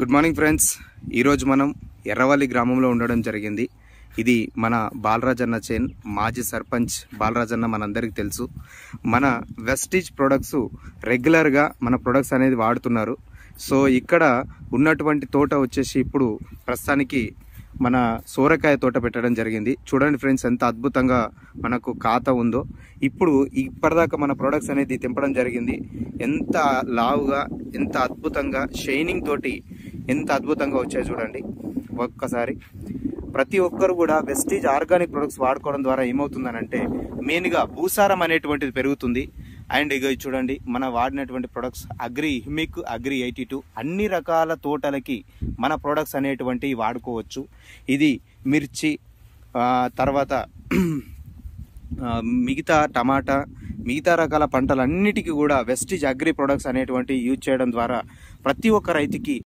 Good morning friends. ఈరోజు మనం ఎర్రవల్లి గ్రామంలో ఉండడం జరిగింది. ఇది మన బాలరాజన్న చేన్. మాజీ సర్పంచ్ బాలరాజన్న మనందరికీ తెలుసు. మన వెస్టీజ్ ప్రొడక్ట్స్ రెగ్యులర్గా మన ప్రొడక్ట్స్ అనేది వాడుతున్నారు. సో ఇక్కడ ఉన్నటువంటి తోట వచ్చేసి ఇప్పుడు ప్రస్తుతానికి మన సోరకాయ తోట పెట్టడం జరిగింది. చూడండి ఫ్రెండ్స్, ఎంత అద్భుతంగా మనకు ఖాతా ఉందో. ఇప్పుడు ఇప్పటిదాకా మన ప్రొడక్ట్స్ అనేది తెంపడం జరిగింది. ఎంత లావుగా, ఎంత అద్భుతంగా షైనింగ్ తోటి ఎంత అద్భుతంగా వచ్చాయి చూడండి. ఒక్కసారి ప్రతి ఒక్కరు కూడా వెస్టీజ్ ఆర్గానిక్ ప్రొడక్ట్స్ వాడుకోవడం ద్వారా ఏమవుతుందనంటే మెయిన్గా భూసారం అనేటువంటిది పెరుగుతుంది. అండ్ ఇక చూడండి, మన వాడినటువంటి ప్రొడక్ట్స్ అగ్రి హిమిక్, అగ్రి 82 అన్ని రకాల తోటలకి మన ప్రొడక్ట్స్ అనేటువంటివి వాడుకోవచ్చు. ఇది మిర్చి, తర్వాత మిగతా టమాటా, మిగతా రకాల పంటలన్నిటికీ కూడా వెస్టీజ్ అగ్రి ప్రొడక్ట్స్ అనేటువంటివి యూజ్ చేయడం ద్వారా ప్రతి ఒక్క రైతుకి